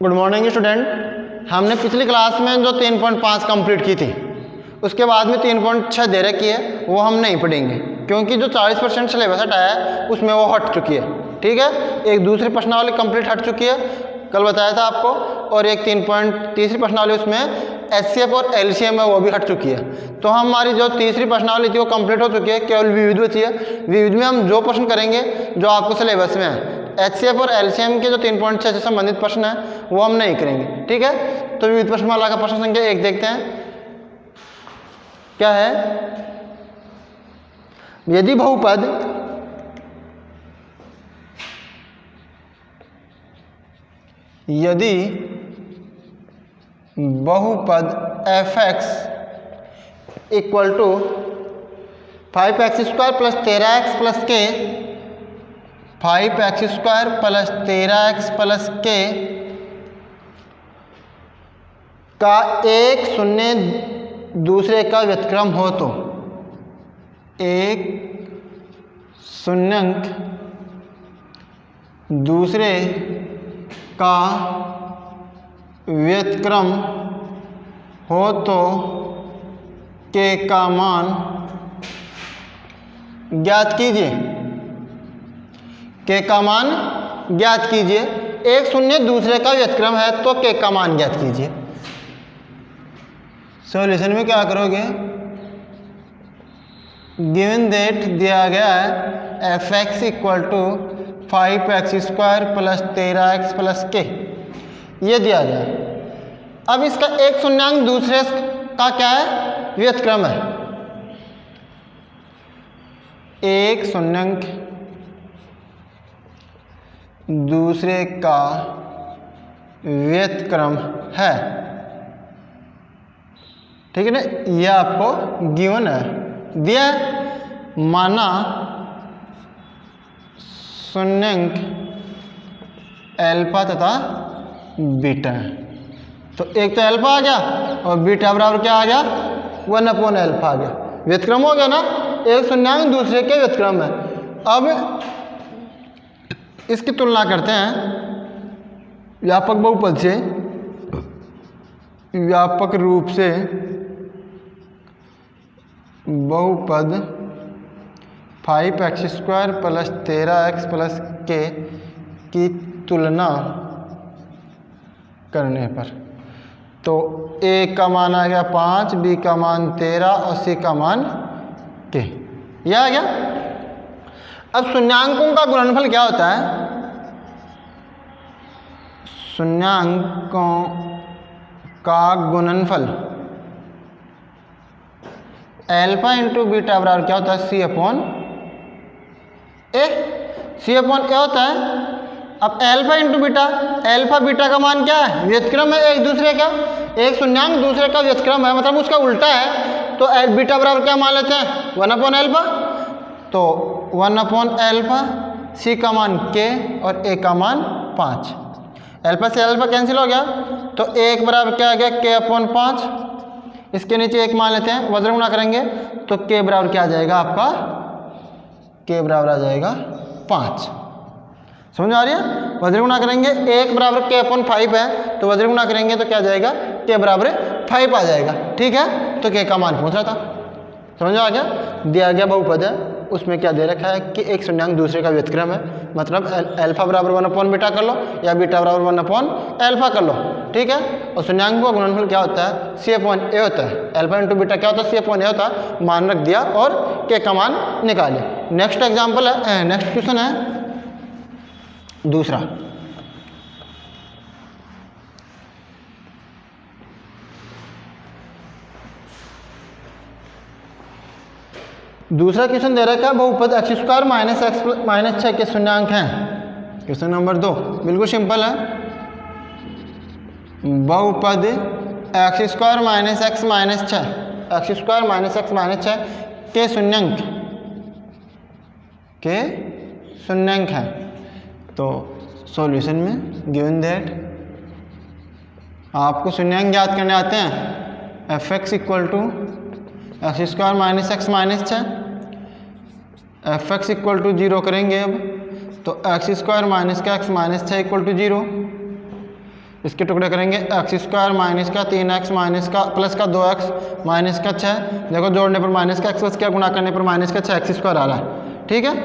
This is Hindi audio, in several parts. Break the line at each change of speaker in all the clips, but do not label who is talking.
Good morning student. हमने पिछली क्लास में जो 3.5 कंप्लीट की थी उसके बाद में 3.6 दे रखी है, वो हम नहीं पढ़ेंगे क्योंकि जो 40% सिलेबस हटाया है उसमें वो हट चुकी है। ठीक है, एक दूसरी प्रश्नावली कंप्लीट हट चुकी है, कल बताया था आपको, और एक तीसरी प्रश्नावली उसमें एचसीएफ और एलसीएम है वो भी हट चुकी है। तो हमारी जो तीसरी प्रश्नावली थी वो कंप्लीट हो चुकी है, केवल विविध बची है। विविध में हम जो प्रश्न करेंगे जो आपको सिलेबस में है, एचसीएफ और एलसीएम के जो 3.6 से संबंधित प्रश्न है वो हम नहीं करेंगे। ठीक है, तो विविध प्रश्नमाला का प्रश्न संख्या 1 देखते हैं। क्या है? यदि बहुपद fx equal to 5x² plus 13x plus k, 5x² plus 13x plus k का एक शून्य दूसरे का व्युत्क्रम हो तो एक शून्यंक दूसरे का व्युत्क्रम हो तो k का मान ज्ञात कीजिए। k का मान ज्ञात कीजिए। एक शून्य दूसरे का व्युत्क्रम है तो k का मान ज्ञात कीजिए। सॉल्यूशन में क्या करोगे? गिवन दैट दिया गया है fx equal to 5x² plus 13x plus k, ये दिया गया। अब इसका एक शून्यांक दूसरे का क्या है? व्युत्क्रम है। एक शून्यांक दूसरे का व्युत्क्रम है। ठीक है ना, यह आपको गिवन है, दिया है। माना शून्यांक अल्फा तथा बीटा है, तो एक तो अल्फा आ गया और बीटा बराबर क्या आ गया? 1/अल्फा आ गया। व्युत्क्रम हो गया ना, एक शून्यांक दूसरे के व्युत्क्रम है। अब इसकी तुलना करते हैं व्यापक बहुपद से। व्यापक रूप से बहुपद 5x² plus 13x plus k की तुलना करने पर तो a का मान आ गया 5, b का मान 13 और c का मान k, यह आ गया। अब शून्यांकों का गुणनफल क्या होता है? शून्यांकों का गुणनफल अल्फा इंटू बीटा बराबर क्या होता है? c upon a। c upon a होता है। अब alpha into beta, alpha beta का मान क्या है? व्युत्क्रम है एक दूसरे का। एक शून्यांक दूसरे का व्युत्क्रम है, मतलब उसका उल्टा है, तो बीटा बराबर क्या मान लेते हैं? 1/अल्फा। तो 1/अल्फा, c का मान k और a का मान 5। अल्फा से अल्फा कैंसिल हो गया, तो 1 बराबर क्या आ गया? k/5। इसके नीचे 1 मान लेते हैं, वज्र गुणा करेंगे तो k बराबर क्या आ जाएगा आपका? k बराबर आ जाएगा 5। समझ आ रही है? वज्र गुणा करेंगे, 1 बराबर k/5 है, तो वज्र गुणा करेंगे तो क्या आ जाएगा? k बराबर 5 आ जाएगा। ठीक है, तो k का मान पूछ रहा था। समझ आ गया? दिया गया बहुपद है, उसमें क्या दे रखा है कि एक शून्यांक दूसरे का व्युत्क्रम है, मतलब अल्फा बराबर 1/बीटा कर लो या बीटा बराबर 1/अल्फा कर लो। ठीक है, और शून्यांक का गुणनफल क्या होता है? c/a होता है। अल्फा इंटू बीटा क्या होता है? c/a होता है। मान रख दिया और k का मान निकाले। नेक्स्ट एग्जाम्पल है, नेक्स्ट क्वेश्चन है दूसरा। दूसरा क्वेश्चन दे रखा है बहुपद x² माइनस x माइनस 6 के शून्यांक हैं। क्वेश्चन नंबर 2 बिल्कुल सिंपल है। बहुपद x² minus x minus 6, x² minus x minus 6 के शून्यांक हैं। तो सॉल्यूशन में गिवन दैट आपको शून्यांक ज्ञात करने आते हैं। fx equal to x² minus x minus 6, fx equal to 0 करेंगे अब, तो x² माइनस का x माइनस 6 इक्वल टू 0। इसके टुकड़े करेंगे एक्स स्क्वायर माइनस का 3x माइनस का प्लस का 2x माइनस का 6। देखो जोड़ने पर माइनस का x क्या, गुणा करने पर माइनस का 6 एक्स स्क्वायर आ रहा है। ठीक है,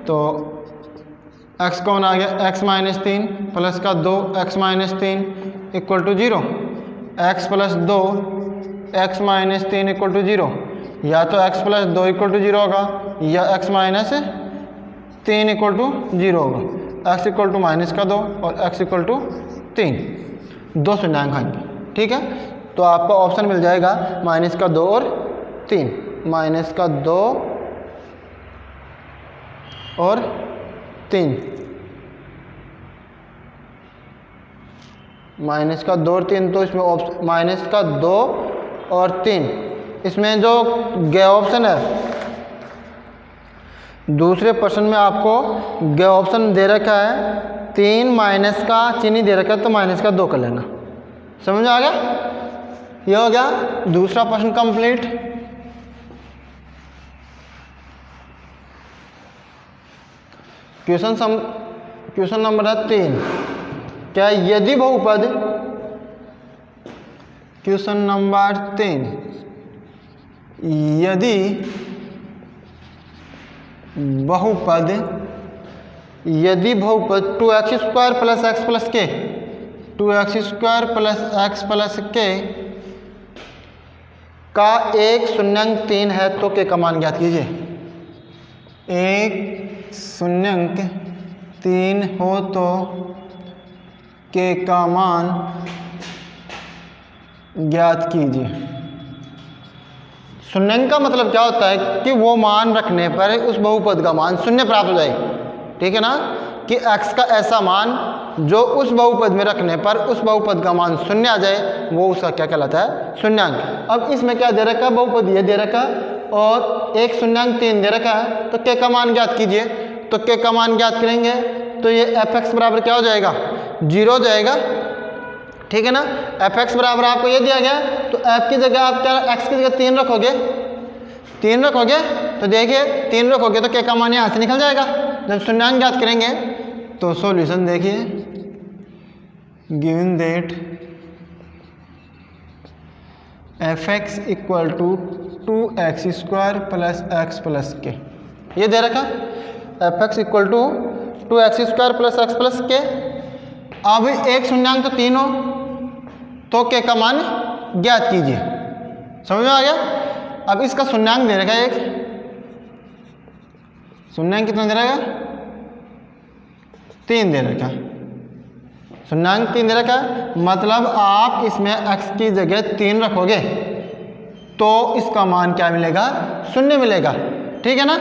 तो x कौन आ गया, x माइनस 3 प्लस का 2 x minus 3 equal to 0। x plus 2 x minus 3 equal to 0। या तो x प्लस 2 इक्वल टू 0 होगा या x माइनस 3 इक्वल टू 0 होगा। x इक्वल टू माइनस का 2 और x इक्वल टू 3, 2 शून्यांक आएंगे। ठीक है, तो आपका ऑप्शन मिल जाएगा माइनस का 2 और 3, माइनस का 2 और 3, माइनस का 2 और 3। तो इसमें ऑप्शन माइनस का 2 और 3, इसमें जो गया ऑप्शन है दूसरे प्रश्न में आपको गया ऑप्शन दे रखा है 3 माइनस का चिन्ह दे रखा है, तो माइनस का 2 कर लेना। समझ में आ गया? ये हो गया दूसरा प्रश्न कंप्लीट। क्वेश्चन नंबर 3, क्या यदि बहुपद, क्वेश्चन नंबर 3, यदि बहुपद 2x square plus x plus के, 2x square plus x plus के का एक शून्यांक 3 है तो के का मान ज्ञात कीजिए। एक शून्यांक 3 हो तो के का मान ज्ञात कीजिए। शून्यांक का मतलब क्या होता है कि वो मान रखने पर उस बहुपद का मान शून्य प्राप्त हो जाए। ठीक है ना, कि x का ऐसा मान जो उस बहुपद में रखने पर उस बहुपद का मान शून्य आ जाए, वो उसका क्या कहलाता है, शून्यांक। अब इसमें क्या दे रखा है, बहुपद ये दे रखा और एक शून्यांक 3 दे रखा है, तो के का मान ज्ञात कीजिए। तो के का मान ज्ञात करेंगे तो ये fx बराबर क्या हो जाएगा, 0 हो जाएगा। ठीक है ना, fx बराबर आपको ये दिया गया, तो f की जगह आप क्या, x की जगह 3 रखोगे, 3 रखोगे तो देखिए 3 रखोगे तो के का मान यहाँ से निकल जाएगा। जब शून्यांक ज्ञात करेंगे तो सॉल्यूशन देखिए, given that fx equal to 2x square plus x plus k, ये दे रखा fx equal to 2x square plus x plus k. अब एक शून्यांक तो 3 हो तो के का मान ज्ञात कीजिए। समझ में आ गया? अब इसका शून्यांक दे रखा है, एक शून्यांक कितना दे रखा, 3 दे रखा, शून्यांक 3 दे रखा। मतलब आप इसमें x की जगह 3 रखोगे तो इसका मान क्या मिलेगा, शून्य मिलेगा। ठीक है ना,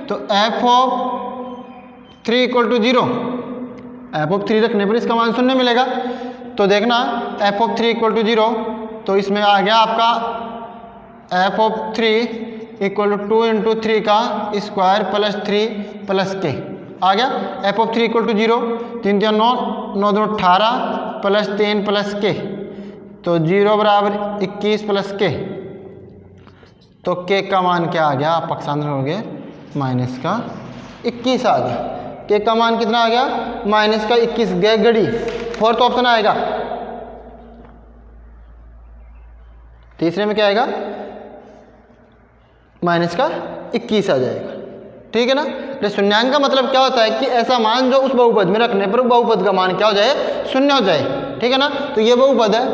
तो f of 3 equal to 0, f of 3 रखने पर इसका मान शून्य मिलेगा। तो देखना f ऑफ 3 इक्वल टू 0, तो इसमें आ गया आपका f of 3 equal to 2 into 3 का स्क्वायर प्लस 3 प्लस के आ गया। f of 3 equal to 0, 3 3 9, 9 2 18 plus 3 plus k, तो 0 बराबर 21 प्लस के। तो के का मान क्या आ गया, आप पक्षांतर हो गए माइनस का 21 आ गया। के का मान कितना आ गया, माइनस का 21 गए गड़ी। फोर्थ ऑप्शन आएगा। तीसरे में क्या आएगा, माइनस का 21 आ जाएगा। ठीक है ना, तो शून्यांक का मतलब क्या होता है कि ऐसा मान जो उस बहुपद में रखने पर बहुपद का मान क्या हो जाए, शून्य हो जाए। ठीक है ना, तो ये बहुपद है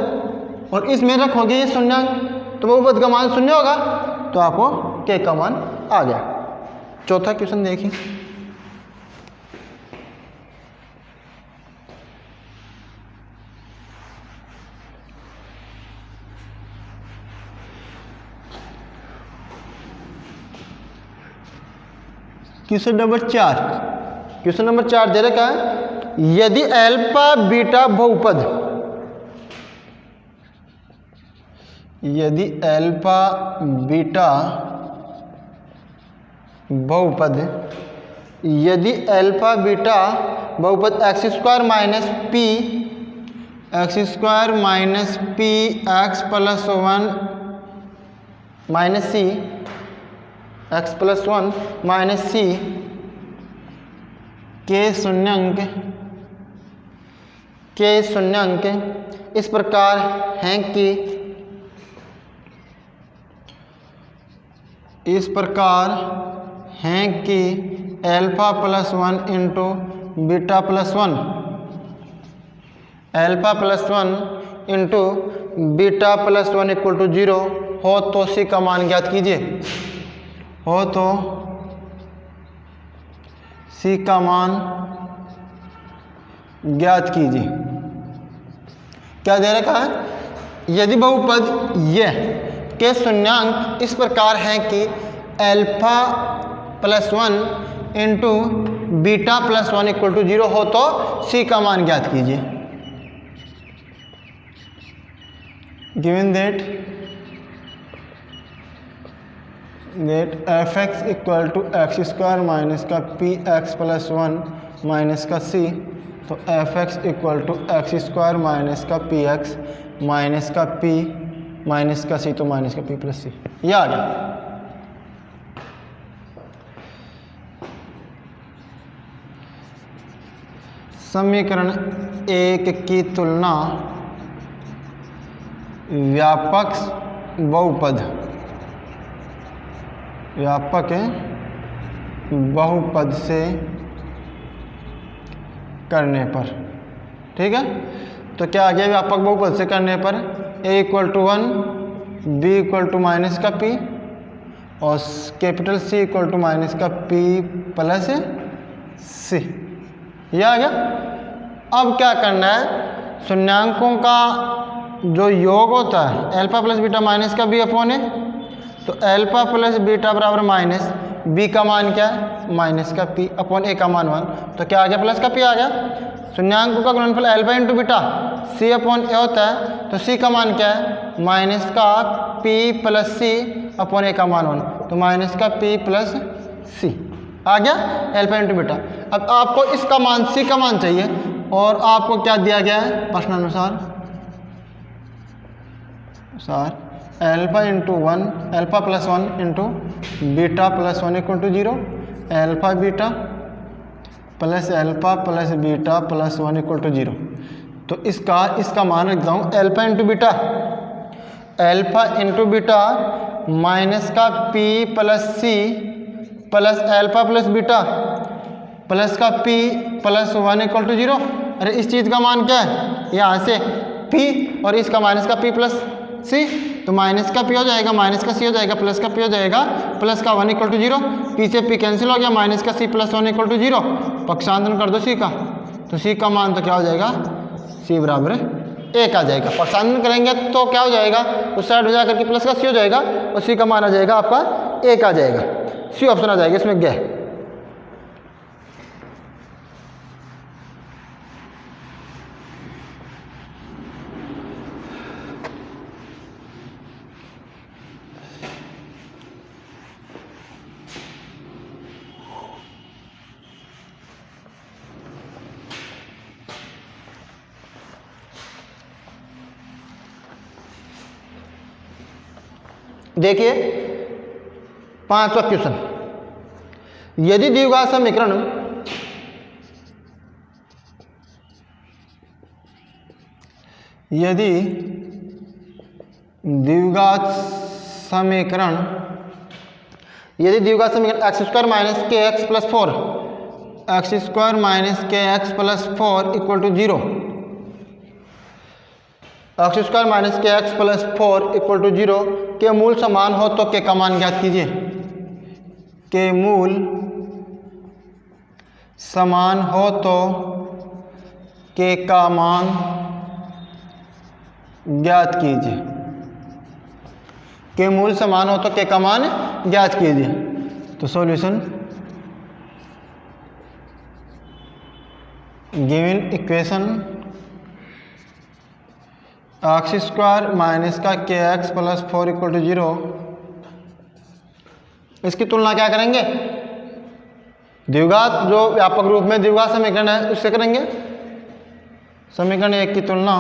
और इसमें रखोगे ये शून्यांक, तो बहुपद का मान शून्य होगा, तो आपको के का मान आ गया। चौथा क्वेश्चन देखिए, क्वेश्चन नंबर 4, क्वेश्चन नंबर 4 दे रखा है, यदि अल्फा बीटा बहुपद, यदि अल्फा बीटा बहुपद, यदि अल्फा बीटा बहुपद x square minus p x plus 1 minus c, x plus 1 minus c के शून्यांक के शून्यांक इस प्रकार हैं कि alpha plus 1 into beta plus 1 alpha plus 1 into beta plus 1 equal to 0 हो तो सी का मान ज्ञात कीजिए। हो तो सी का मान ज्ञात कीजिए। क्या दे रखा है? यदि बहुपद ये के शून्यांक इस प्रकार हैं कि alpha plus 1 into beta plus 1 equal to 0 हो तो सी का मान ज्ञात कीजिए। Given that f x equal to x square minus का पी एक्स प्लस 1 माइनस का सी, तो f x equal to x square minus का पी एक्स माइनस का पी माइनस का सी, तो माइनस का पी प्लस सी। ये आ गया। समीकरण 1 की तुलना व्यापक बहुपद से करने पर, ठीक है। तो क्या आ गया? व्यापक बहुपद से करने पर a equal to 1, b equal to minus का p और capital C equal to minus का p प्लस c। यह आ गया। अब क्या करना है? शून्यांकों का जो योग होता है अल्फा प्लस बीटा माइनस का b अपॉन है, तो अल्फा प्लस बीटा बराबर माइनस b का मान क्या है? माइनस का p अपॉन a का मान 1, तो क्या आ गया? प्लस का p आ गया। शून्यांकों का गुणनफल alpha into beta c upon a होता है, तो c का मान क्या है? माइनस का p plus c upon a का मान 1, तो माइनस का p प्लस c आ गया अल्फा इंटू बीटा। अब आपको इसका मान c का मान चाहिए और आपको क्या दिया गया है? प्रश्न अनुसार alpha into 1 alpha plus 1 into beta plus 1 equal to 0, alpha beta plus alpha plus beta plus 1 equal to 0। तो इसका मान रखता हूँ अल्फा इंटू बीटा माइनस का p plus c plus alpha plus beta plus का p प्लस 1 इक्वल टू 0। अरे इस चीज़ का मान क्या है? यहाँ से p और इसका माइनस का p प्लस c, तो माइनस का p हो जाएगा, माइनस का c हो जाएगा, प्लस का p हो जाएगा, प्लस का 1 इक्वल टू 0, p से p कैंसिल हो गया, माइनस का c प्लस 1 इक्वल टू 0, पक्षांतरण कर दो c का, तो c का मान तो क्या हो जाएगा? c बराबर 1 आ जाएगा। पक्षांतरण करेंगे तो क्या हो जाएगा? उस साइड हो जाकर के प्लस का c हो जाएगा और c का मान आ जाएगा आपका 1 आ जाएगा। सी ऑप्शन आ जाएगा इसमें गया। देखिए 5वां क्वेश्चन, यदि द्विघात समीकरण x square minus k x plus 4 equal to 0, x square minus k x plus 4 equal to 0 के मूल समान हो तो के का मान ज्ञात कीजिए। के मूल समान हो तो के का मान ज्ञात कीजिए। के मूल समान हो तो के का मान ज्ञात कीजिए। तो solution, given equation x square minus का के एक्स प्लस 4 इक्वल टू 0, इसकी तुलना क्या करेंगे? द्विघात जो व्यापक रूप में द्विघात समीकरण है उससे करेंगे। समीकरण 1 की तुलना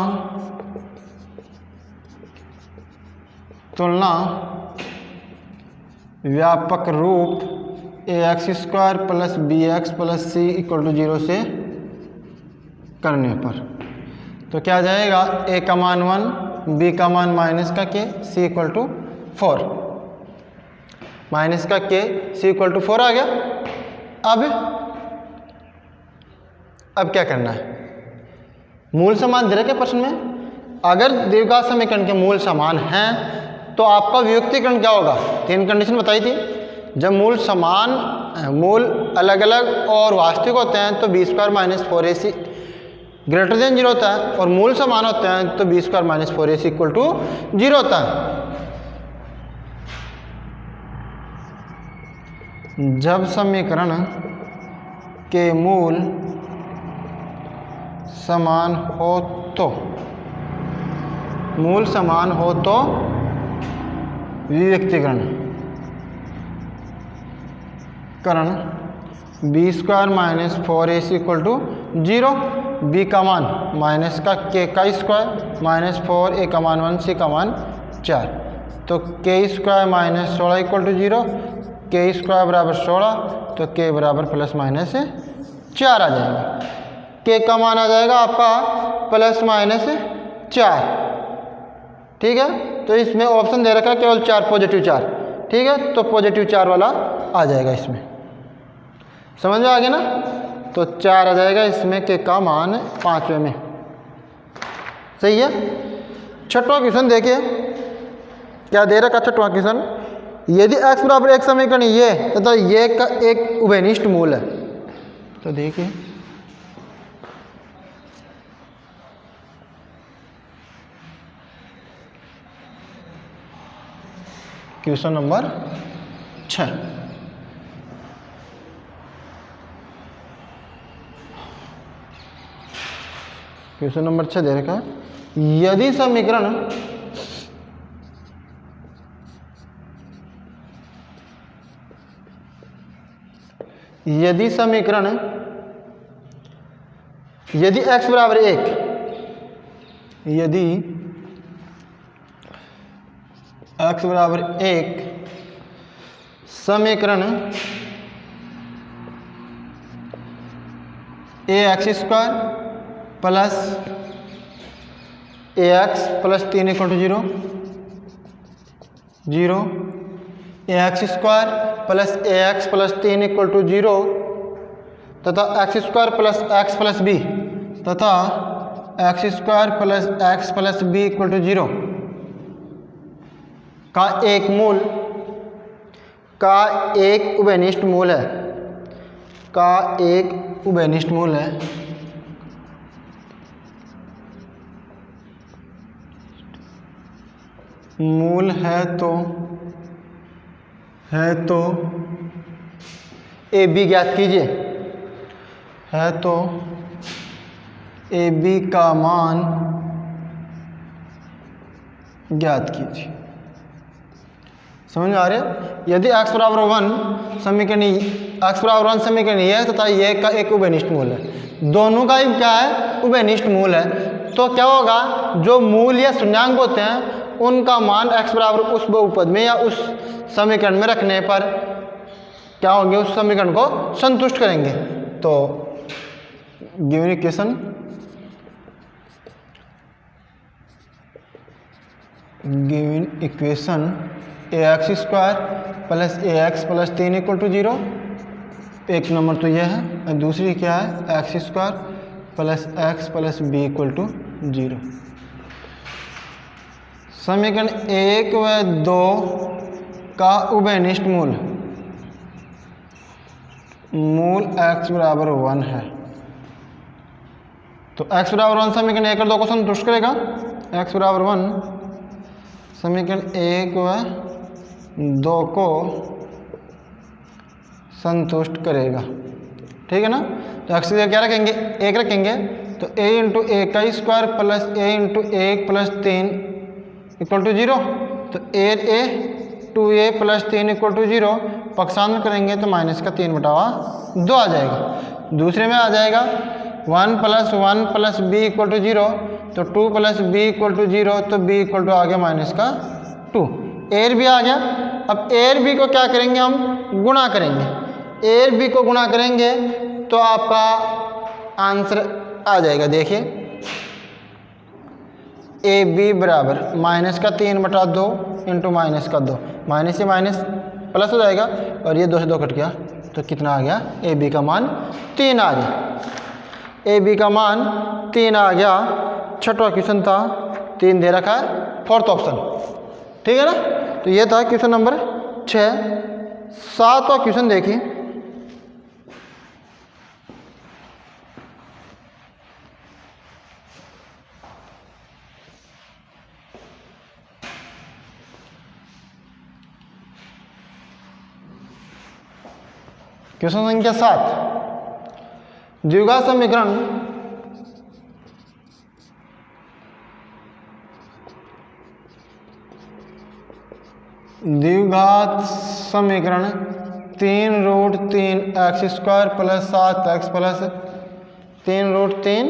व्यापक रूप ax square plus bx plus c equal to 0 से करने पर। तो क्या आ जाएगा, ए का मान 1, बी का मान माइनस का के, सी इक्वल टू 4, माइनस का के, सी इक्वल टू 4 आ गया। अब क्या करना है, मूल समान दे रखे प्रश्न में। अगर द्विघात समीकरण के मूल समान हैं तो आपका वियुक्तीकरण क्या होगा, 3 कंडीशन बताई थी। जब मूल अलग अलग और वास्तविक होते हैं तो b square minus 4ac greater than 0 होता है, और मूल समान होते हैं तो b square minus 4ac equal to 0 होता है। जब समीकरण के मूल समान हो तो वियुक्तीकरण b square minus 4ac equal to 0, b का मान माइनस का के का स्क्वायर माइनस 4, ए का मान 1, सी का मान 4, तो के स्क्वायर माइनस 16 इक्वल टू 0, के स्क्वायर बराबर 16, तो के बराबर प्लस माइनस 4 आ जाएगा। के का मान आ जाएगा आपका प्लस माइनस 4, ठीक है। तो इसमें ऑप्शन दे रखा है केवल 4, पॉजिटिव 4, ठीक है, तो पॉजिटिव 4 वाला आ जाएगा इसमें, समझ में आ गया ना। तो 4 आ जाएगा इसमें, के का मान 5वें में, सही है। छठवां क्वेश्चन देखिए क्या दे रखा। छठवां क्वेश्चन, यदि x बराबर 1 समीकरण ये तथा ये का एक उभयनिष्ठ मूल है, तो देखिए क्वेश्चन नंबर 6, क्वेश्चन नंबर 6 दे रखा है, यदि समीकरण यदि x बराबर 1, यदि x बराबर 1 समीकरण ax square plus ax plus 3 equal to 0, 0, ax square plus ax plus 3 equal to 0 तथा x square plus x plus b तथा x square plus x plus b equal to 0 का एक उभयनिष्ठ मूल है, मूल है तो ए बी ज्ञात कीजिए, है तो ए बी का मान ज्ञात कीजिए। समझ में आ रहा है। यदि x बराबर 1 समीकरण ये है तथा ये का एक उभयनिष्ठ मूल है, दोनों का ही क्या है, उभयनिष्ठ मूल है, तो क्या होगा, जो मूल या शून्यांक होते हैं उनका मान x बराबर उस बहुपद में या उस समीकरण में रखने पर क्या होंगे, उस समीकरण को संतुष्ट करेंगे। तो given equation ax square plus ax plus 3 equal to 0, एक नंबर तो यह है, और दूसरी क्या है, x square plus x plus b equal to 0। समीकरण 1 व 2 का उभयनिष्ठ मूल x बराबर 1 है, तो x बराबर 1 समीकरण 1 और 2 को संतुष्ट करेगा। x बराबर 1 समीकरण 1 व 2 को संतुष्ट करेगा, ठीक है ना। तो x क्या रखेंगे, 1 रखेंगे, तो a इंटू ए का square plus a into 1 plus 3 equal to 0, तो a 2a plus 3 equal to 0, पक्षांतर करेंगे तो माइनस का 3/2 आ जाएगा। दूसरे में आ जाएगा 1 प्लस b इक्वल टू 0, तो 2 प्लस b इक्वल टू 0, तो b इक्वल टू आ गया माइनस का 2, a और b आ गया। अब a और b को क्या करेंगे, हम गुणा करेंगे, a और b को गुणा करेंगे तो आपका आंसर आ जाएगा। देखिए ए बी बराबर माइनस का 3/2 इंटू माइनस का 2, माइनस से माइनस प्लस हो जाएगा और ये 2 से 2 कट गया तो कितना आ गया, ए बी का मान 3 आ गया। ए बी का मान 3 आ गया। छठवां क्वेश्चन था 3 दे रखा है, फोर्थ ऑप्शन, ठीक है ना। तो ये था क्वेश्चन नंबर 6। सातवां क्वेश्चन देखिए, क्वेश्चन संख्या 7, द्विघात समीकरण द्विघात समीकरण 3√3x² plus 7x plus 3√3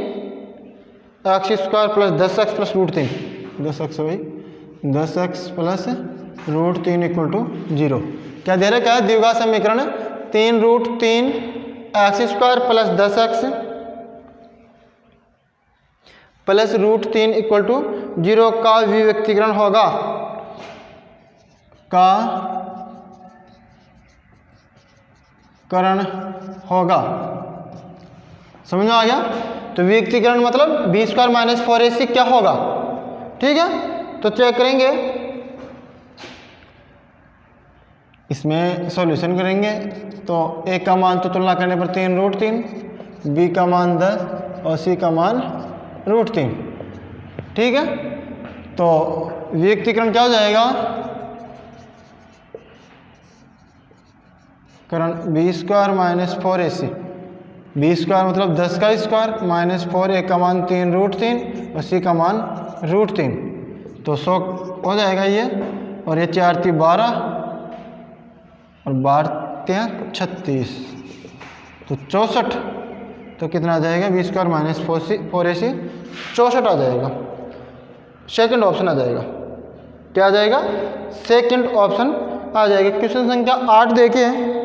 x² plus 10x plus √3, 10x भाई 10x प्लस √3 इक्वल टू 0। क्या दे रहा है, क्या है, द्विघात समीकरण 3√3 x² plus 10x plus √3 equal to 0 का विभक्तीकरण होगा, का करण होगा। समझ में आ गया। तो विभक्तीकरण मतलब b² माइनस 4ac क्या होगा, ठीक है। तो चेक करेंगे, इसमें सॉल्यूशन करेंगे तो a का मान तो तुलना करने पर 3√3, b का मान 10 और c का मान √3, ठीक है। तो विभक्तीकरण क्या हो जाएगा, करण b² माइनस 4ac, b² मतलब 10 का स्क्वायर माइनस 4, a का मान 3√3 और c का मान √3, तो 100 हो जाएगा ये। और ये 4 × 12 और 12 × 36 तो 64, तो कितना आ जाएगा, b² माइनस 4ac 64 आ जाएगा। सेकंड ऑप्शन आ जाएगा, क्या आ जाएगा, सेकंड ऑप्शन आ जाएगा। क्वेश्चन संख्या 8 देखिए,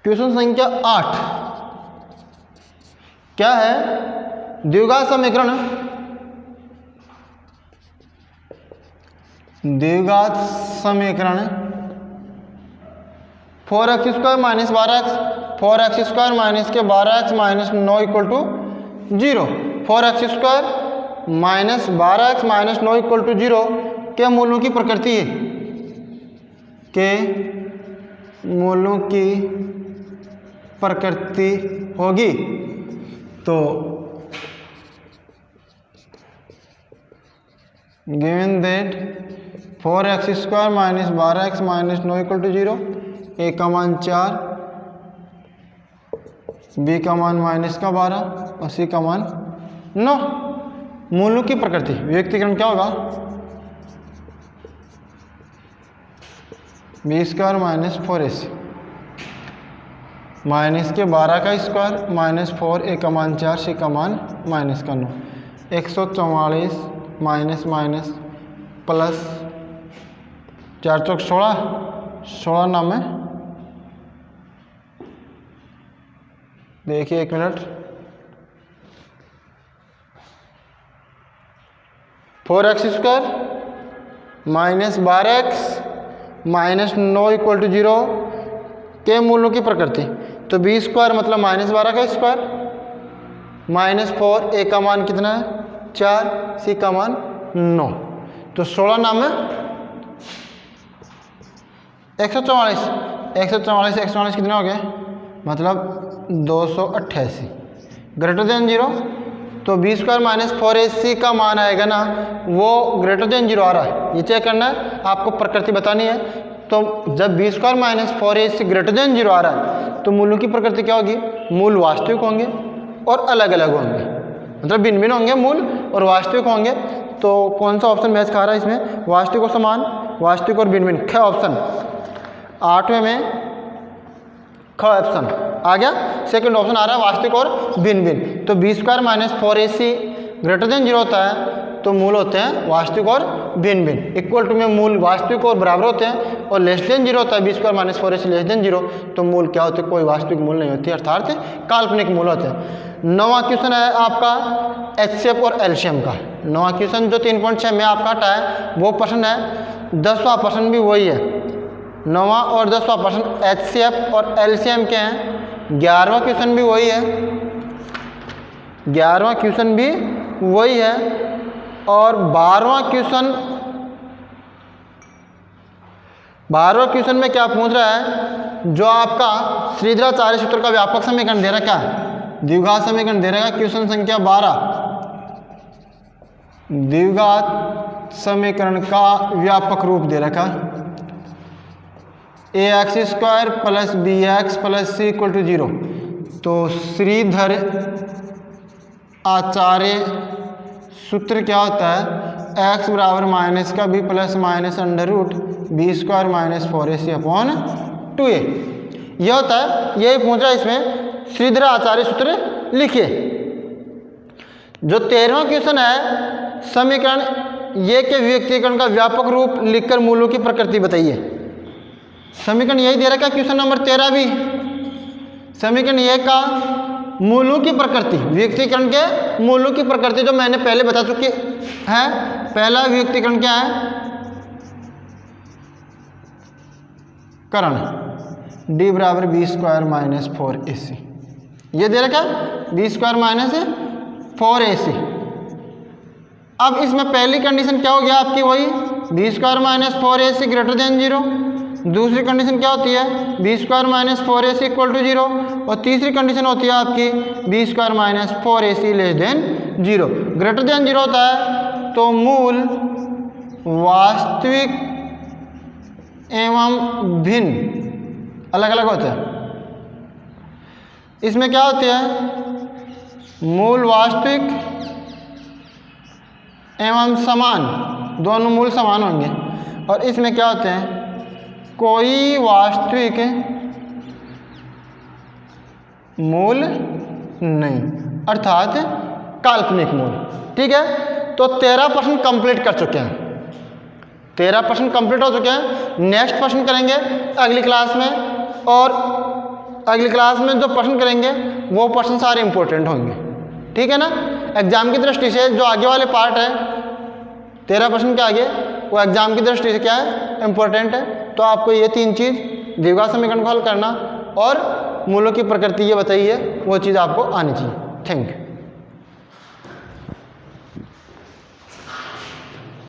क्वेश्चन संख्या 8 क्या है, द्विघात समीकरण द्विघात समीकरण 4x² minus 12x 4x² minus के 12x minus 9 equal to 0, 4x² minus 12x minus 9 equal to 0 के मूलों की प्रकृति है, के मूलों की प्रकृति होगी। तो given that 4x² minus 12x minus 9 equal to 0, a का मान 4, b का मान माइनस का 12 और c का मान 9। मूलों की प्रकृति, विभक्तीकरण क्या होगा, b² माइनस 4ac माइनस के 12 का स्क्वायर माइनस 4, a का मान 4, c का मान माइनस का 9, 144 माइनस माइनस प्लस 4 चौक 16 नाम है, देखिए 1 minute, 4x² minus 12x minus 9 equal to 0 के मूलों की प्रकृति। तो b² मतलब माइनस 12 का स्क्वायर माइनस 4, a का मान कितना है 4, c का मान 9, तो 16 नाम है 144 कितने हो गए, मतलब 288 ग्रेटर देन 0। तो b² माइनस 4ac का मान आएगा ना, वो ग्रेटर देन 0 आ रहा है, ये चेक करना है, आपको प्रकृति बतानी है। तो जब b² minus 4ac greater than 0 आ रहा है तो मूलों की प्रकृति क्या होगी, मूल वास्तविक होंगे और अलग अलग होंगे, मतलब भिन्न भिन्न होंगे मूल और वास्तविक होंगे। तो कौन सा ऑप्शन मैच खा रहा है इसमें, वास्तविक और समान, वास्तविक और भिन्न भिन्न, ख ऑप्शन 8वें में ख ऑप्शन आ गया। सेकंड ऑप्शन आ रहा है वास्तविक और भिन्न भिन्न। तो b² minus 4ac greater than 0 होता है तो मूल होते हैं वास्तविक और भिन्न भिन्न। इक्वल टू में मूल वास्तविक और बराबर होते हैं, और लेस देन 0 होता है, b² - 4ac लेस देन 0, तो मूल क्या होते हैं, कोई वास्तविक मूल नहीं होती, अर्थात काल्पनिक मूल होते हैं। 9वां क्वेश्चन है आपका HCF और एलसीएम का। 9वां क्वेश्चन जो 3.6 में आपका हटा है वो प्रश्न है। 10वां प्रश्न भी वही है। 9वां और 10वां प्रश्न HCF और एलसीएम के हैं। 11वां क्वेश्चन भी वही है। 11वां क्वेश्चन भी वही है। और 12वां क्वेश्चन में क्या पूछ रहा है, जो आपका श्रीधराचार्य सूत्र का व्यापक समीकरण दे रखा है, द्विघात समीकरण दे रखा है। क्वेश्चन संख्या 12, द्विघात समीकरण का व्यापक रूप दे रखा है। ax² + bx + c = 0। तो श्रीधर आचार्य सूत्र क्या होता है, x बराबर माइनस का b plus minus √b² - 4ac/2a। यह होता है, यही पूछ रहा है इसमें, श्रीधर आचार्य सूत्र लिखिए। जो 13वां क्वेश्चन है, समीकरण ये के व्यक्तीकरण का व्यापक रूप लिखकर मूलों की प्रकृति बताइए। समीकरण यही दे रखा है क्वेश्चन नंबर 13 भी। समीकरण ये का मूलों की प्रकृति, व्यक्तीकरण के मूलों की प्रकृति जो मैंने पहले बता चुकी है। पहला व्यक्तीकरण क्या है, करण d बराबर b² - 4ac। ये दे रखा है b² - 4ac। अब इसमें पहली कंडीशन क्या हो गया आपकी, वही b² - 4ac > 0। दूसरी कंडीशन क्या होती है, b² - 4ac = 0। और तीसरी कंडीशन होती है आपकी b² - 4ac <0। ग्रेटर देन 0 होता है तो मूल वास्तविक एवं भिन्न अलग अलग होते हैं। इसमें क्या होती है, मूल वास्तविक एवं समान, दोनों मूल समान होंगे। और इसमें क्या होते हैं, कोई वास्तविक मूल नहीं, अर्थात काल्पनिक मूल। ठीक है, तो 13 प्रश्न कंप्लीट कर चुके हैं। 13 प्रश्न कंप्लीट हो चुके हैं। नेक्स्ट प्रश्न करेंगे अगली क्लास में, और अगली क्लास में जो प्रश्न करेंगे वो प्रश्न सारे इंपॉर्टेंट होंगे। ठीक है ना, एग्जाम की दृष्टि से जो आगे वाले पार्ट है 13 प्रश्न के आगे, वो एग्जाम की दृष्टि से क्या है, इंपॉर्टेंट है। तो आपको ये 3 चीज़, द्विघात समीकरण को हल करना और मूलों की प्रकृति ये बताइए, वो चीज़ आपको आनी चाहिए। Thank you.